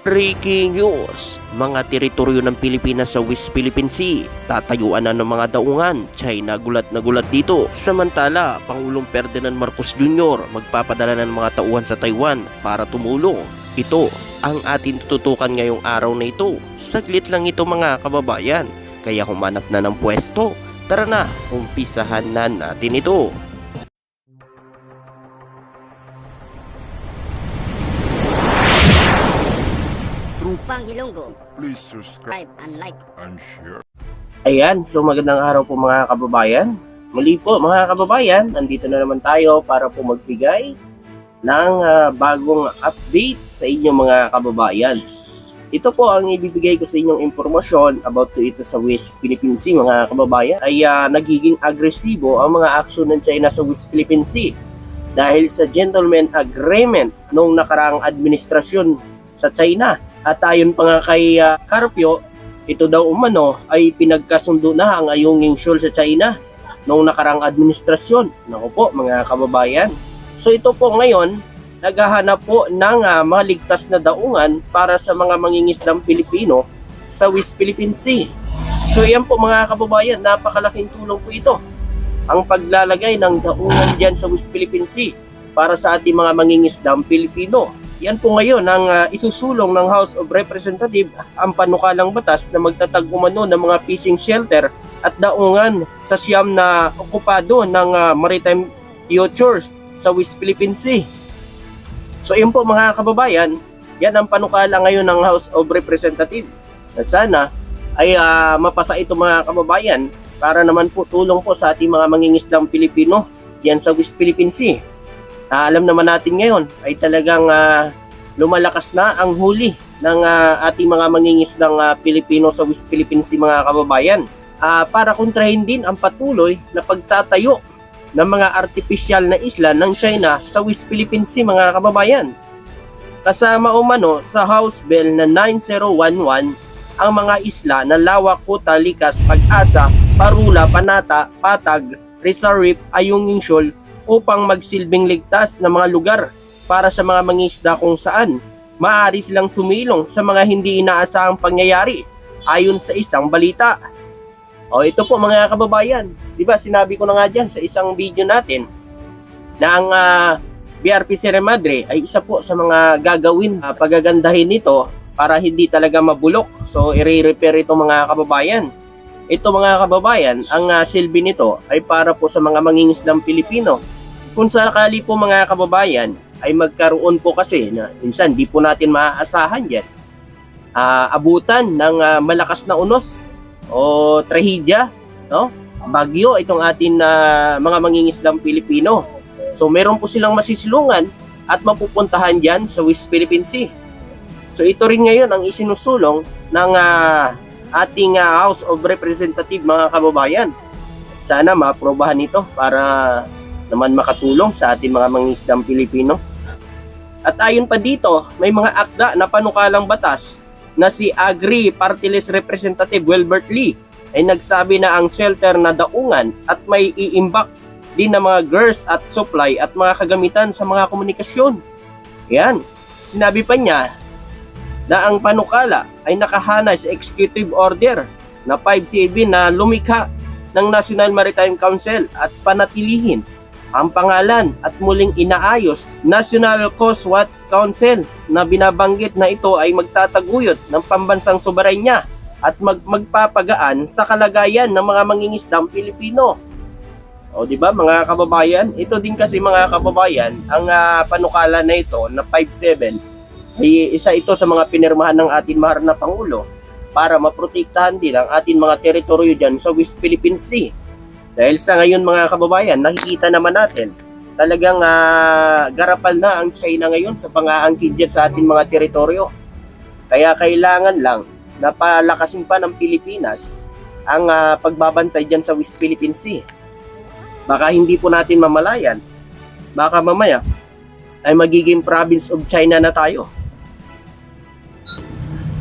Breaking news! Mga teritoryo ng Pilipinas sa West Philippine Sea, tatayuan na ng mga daungan. China gulat na gulat dito. Samantala, Pangulong Ferdinand Marcos Jr. magpapadala ng mga tauhan sa Taiwan para tumulong. Ito ang ating tututukan ngayong araw na ito. Saglit lang ito mga kababayan, kaya humanap na ng pwesto. Tara na, umpisahan na natin ito. Pang Hilonggo. Please subscribe Subscribe and like. and share. Ayan, so magandang araw po mga kababayan. Muli po mga kababayan, nandito na naman tayo para po magbigay ng bagong update sa inyong mga kababayan. Ito po ang ibibigay ko sa inyong impormasyon about to ito sa West Philippine Sea mga kababayan. Ay nagiging agresibo ang mga aksyon ng China sa West Philippine Sea dahil sa gentleman agreement nung nakaraang administrasyon sa China. At ayon pa nga kay Carpio, ito daw umano ay pinagkasundo na ang Ayungin Shoal sa China noong nakarang administrasyon. Naku po mga kababayan. So ito po ngayon, naghahanap po ng mga ligtas na daungan para sa mga mangingisdang Pilipino sa West Philippine Sea. So yan po mga kababayan, napakalaking tulong po ito. Ang paglalagay ng daungan dyan sa West Philippine Sea para sa ating mga mangingisdang Pilipino. Yan po ngayon ang isusulong ng House of Representatives ang panukalang batas na magtatag umano ng mga fishing shelter at daungan sa siyam na okupado ng maritime futures sa West Philippine Sea. So yun po mga kababayan, yan ang panukala ngayon ng House of Representatives na sana ay mapasa ito mga kababayan para naman po tulong po sa ating mga mangingisdang Pilipino yan sa West Philippine Sea. Alam naman natin ngayon ay talagang lumalakas na ang huli ng ating mga mangingisdang Pilipino sa West Philippine Sea mga kababayan para kontrahin din ang patuloy na pagtatayo ng mga artificial na isla ng China sa West Philippine Sea mga kababayan. Kasama umano sa House Bill na 9011 ang mga isla na Lawak, Kuta, Likas, Pag-asa, Parula, Panata, Patag, Reserve, Ayungin Shoal upang magsilbing ligtas na mga lugar para sa mga mangingisda kung saan maaari silang sumilong sa mga hindi inaasahang pangyayari ayon sa isang balita. O ito po mga kababayan, di ba sinabi ko na nga dyan sa isang video natin na ang BRP Sierra Madre ay isa po sa mga gagawin pagagandahin nito para hindi talaga mabulok. So i-repair ito mga kababayan. Ito mga kababayan, ang silbi nito ay para po sa mga mangingisdang Pilipino. Kung sakali po mga kababayan ay magkaroon po kasi na minsan di po natin maaasahan yan. Abutan ng malakas na unos o trahedya, no? Bagyo itong atin mga mangingisdang Pilipino. So meron po silang masisilungan at mapupuntahan diyan sa West Philippine Sea. So ito rin ngayon ang isinusulong ng ating House of Representatives mga kababayan. Sana maaprobahan ito para naman makatulong sa ating mga mangingisdang Pilipino. At ayon pa dito, may mga akda na panukalang batas na si Agri Party List Representative Wilbert Lee ay nagsabi na ang shelter na daungan at may iimbak din ng mga gears at supply at mga kagamitan sa mga komunikasyon. Yan. Sinabi pa niya na ang panukala ay nakahanay sa Executive Order na 5CAB na lumikha ng National Maritime Council at panatilihin ang pangalan at muling inaayos National Coast Watch Council na binabanggit na ito ay magtataguyod ng pambansang soberanya at magpapagaan sa kalagayan ng mga mangingisdang Pilipino. O di ba mga kababayan, ito din kasi mga kababayan ang panukala na ito na 57 ay isa ito sa mga pinirmahan ng ating mahal na Pangulo para maprotektahan din ang ating mga teritoryo dyan sa West Philippine Sea. Dahil sa ngayon mga kababayan, nakikita naman natin talagang garapal na ang China ngayon sa pang-aangkin dyan sa ating mga teritoryo. Kaya kailangan lang na palakasin pa ng Pilipinas ang pagbabantay dyan sa West Philippine Sea. Baka hindi po natin mamalayan, baka mamaya ay magiging province of China na tayo.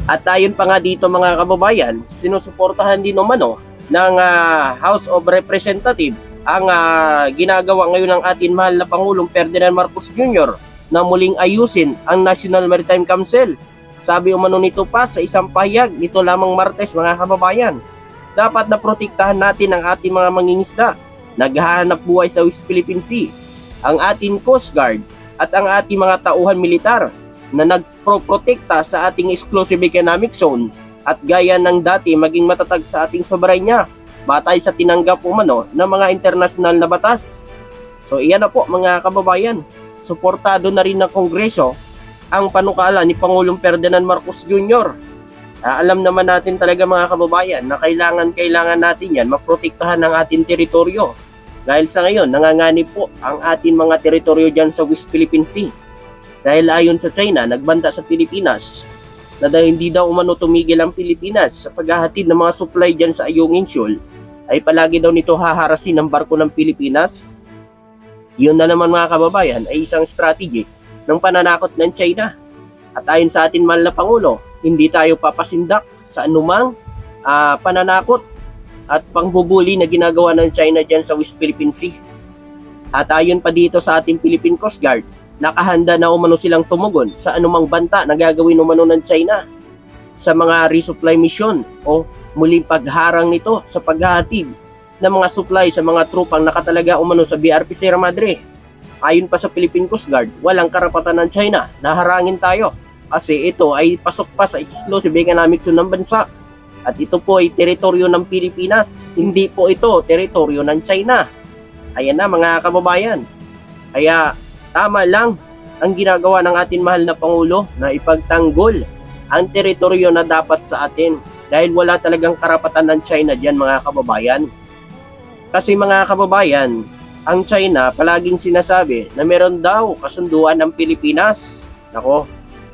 At ayon pa nga dito mga kababayan, sinusuportahan din umano ng House of Representatives ang ginagawa ngayon ng ating mahal na Pangulong Ferdinand Marcos Jr. na muling ayusin ang National Maritime Council Sabi umano nito pa sa isang pahayag nito lamang Martes mga kababayan, dapat na protektahan natin ang ating mga mangingisda, naghahanap buhay sa West Philippine Sea, ang ating Coast Guard at ang ating mga tauhan militar na nagproprotekta sa ating exclusive economic zone at gaya ng dati maging matatag sa ating soberanya batay sa tinanggap umano ng mga internasyonal na batas. So iyan na po mga kababayan, suportado na rin ng Kongreso ang panukala ni Pangulong Ferdinand Marcos Jr. Alam naman natin talaga mga kababayan na kailangan natin yan maprotektahan ng ating teritoryo. Dahil sa ngayon, nanganganib po ang ating mga teritoryo dyan sa West Philippine Sea. Dahil ayon sa China, nagbanta sa Pilipinas na dahil hindi daw umano tumigil ang Pilipinas sa paghahatid ng mga supply dyan sa Ayungin Shoal, ay palagi daw nito haharasin ang barko ng Pilipinas. Yun na naman mga kababayan ay isang strategy ng pananakot ng China. At ayon sa atin mahal na Pangulo, hindi tayo papasindak sa anumang pananakot at pangbubuli na ginagawa ng China dyan sa West Philippine Sea. At ayon pa dito sa ating Philippine Coast Guard, nakahanda na umano silang tumugon sa anumang banta na gagawin umano ng China sa mga resupply mission o muling pagharang nito sa paghahatid ng mga supply sa mga trupang nakatalaga umano sa BRP Sierra Madre. Ayon pa sa Philippine Coast Guard, walang karapatan ng China na harangin tayo kasi ito ay pasok pa sa exclusive economic zone ng bansa at ito po ay teritoryo ng Pilipinas, hindi po ito teritoryo ng China. Ayan na mga kababayan. Kaya tama lang ang ginagawa ng ating mahal na Pangulo na ipagtanggol ang teritoryo na dapat sa atin dahil wala talagang karapatan ng China diyan mga kababayan. Kasi mga kababayan, ang China palaging sinasabi na meron daw kasunduan ng Pilipinas. Nako,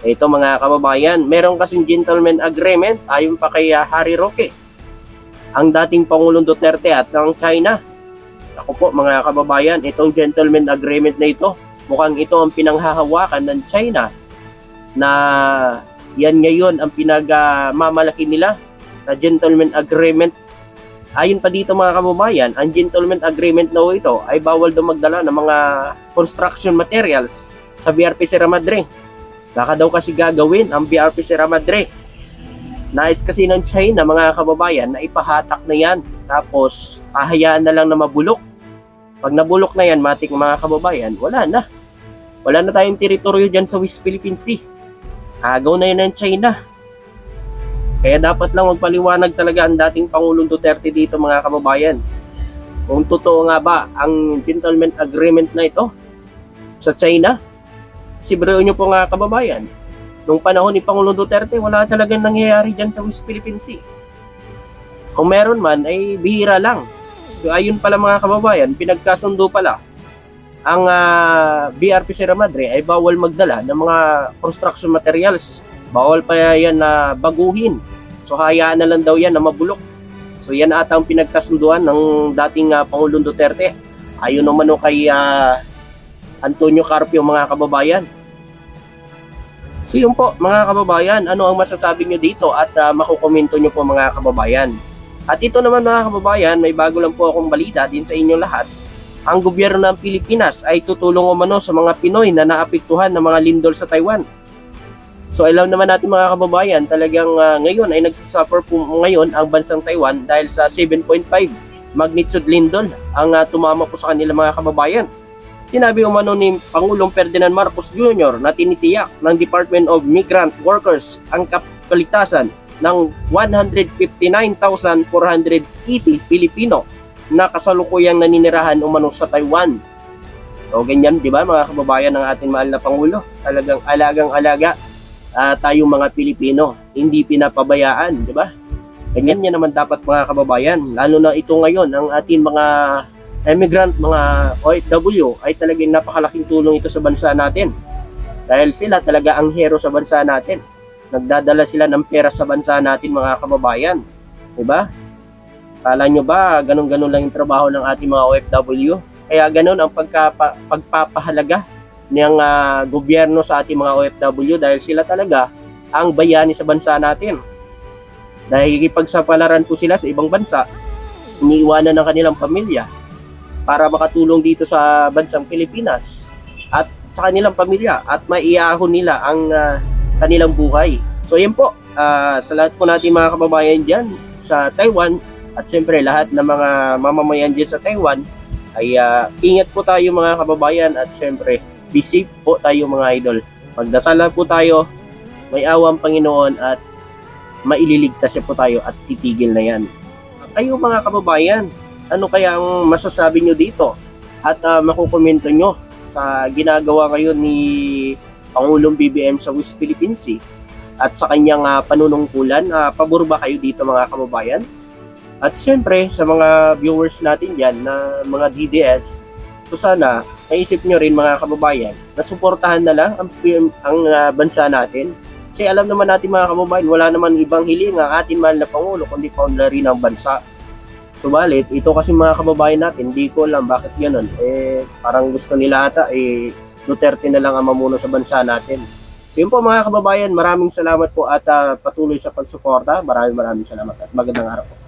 ito mga kababayan, meron kasing gentleman agreement ayon pa kay Harry Roque, ang dating Pangulong Duterte at ng China. Ako po mga kababayan, itong gentleman agreement na ito, mukhang ito ang pinanghahawakan ng China na yan ngayon ang pinagmamalaki nila na gentleman agreement. Ayon pa dito mga kababayan, ang gentleman agreement na ito ay bawal daw magdala ng mga construction materials sa BRP Sierra Madre. Baka daw kasi gagawin ang BRP Sierra Madre. Nais kasi ng China mga kababayan na ipahatak na yan. Tapos hahayaan na lang na mabulok. Pag nabulok na yan, matik mga kababayan, wala na. Wala na tayong teritoryo dyan sa West Philippine Sea. Agaw na yan ng China. Kaya dapat lang magpaliwanag talaga ang dating Pangulong Duterte dito mga kababayan. Kung totoo nga ba ang gentleman agreement na ito sa China. Sibreyo nyo po nga kababayan, nung panahon ni Pangulong Duterte, wala talagang nangyayari dyan sa West Philippine Sea. Kung meron man, ay bihira lang. So ayun pala mga kababayan, pinagkasundo pala ang BRP Sierra Madre ay bawal magdala ng mga construction materials. Bawal pa yan na baguhin. So hayaan na lang daw yan na mabulok. So yan ata ang pinagkasunduan ng dating Pangulong Duterte. Ayun naman kay Antonio Carpio mga kababayan. So yun po mga kababayan, ano ang masasabi nyo dito at makukomento nyo po mga kababayan. At ito naman mga kababayan, may bago lang po akong balita din sa inyo lahat. Ang gobyerno ng Pilipinas ay tutulong umano sa mga Pinoy na naapektuhan ng mga lindol sa Taiwan. So alam naman natin mga kababayan, talagang ngayon ay nagsasuffer po ngayon ang bansang Taiwan dahil sa 7.5 magnitude lindol ang tumama po sa kanila mga kababayan. Sinabi umano ni Pangulong Ferdinand Marcos Jr. na tinitiyak ng Department of Migrant Workers ang kaligtasan ng 159,480 Pilipino na kasalukuyang naninirahan umano sa Taiwan. So ganyan, di ba mga kababayan ng ating mahal na Pangulo? Talagang alagang-alaga tayong mga Pilipino, hindi pinapabayaan, di ba? Ganyan yan naman dapat mga kababayan, lalo na ito ngayon ang ating mga immigrant, mga OFW ay talagang napakalaking tulong ito sa bansa natin. Dahil sila talaga ang hero sa bansa natin. Nagdadala sila ng pera sa bansa natin mga kababayan. Diba? Kala nyo ba ganun-ganun lang yung trabaho ng ating mga OFW? Kaya ganun ang pagpapahalaga ng gobyerno sa ating mga OFW dahil sila talaga ang bayani sa bansa natin. Dahil ipagsapalaran po sila sa ibang bansa, iniiwanan ng kanilang pamilya para makatulong dito sa bansang Pilipinas at sa kanilang pamilya at maiahon nila ang kanilang buhay So yun po, sa lahat po natin mga kababayan dyan sa Taiwan at siyempre lahat ng mga mamamayan dyan sa Taiwan ay ingat po tayo mga kababayan at siyempre be safe po tayo mga idol. Magdasal lang po tayo, may awang Panginoon at maililigtas po tayo at titigil na yan. Kayo mga kababayan, ano kaya ang masasabi nyo dito? At makukomento nyo sa ginagawa ngayon ni Pangulong BBM sa West Philippine Sea at sa kanyang panunungkulan. Pabor ba kayo dito mga kababayan? At siyempre sa mga viewers natin dyan na mga DDS, so sana naisip nyo rin mga kababayan na suportahan na lang ang bansa natin. Kasi alam naman natin mga kababayan, wala naman ibang hiling ang ating mahal na Pangulo kundi paunlad rin ng bansa. Subalit, ito kasi mga kababayan natin, hindi ko alam bakit gano'n. Parang gusto nila ata, Duterte na lang ang mamuno sa bansa natin. So yun po mga kababayan, maraming salamat po at patuloy sa pagsuporta. Maraming salamat at magandang araw po.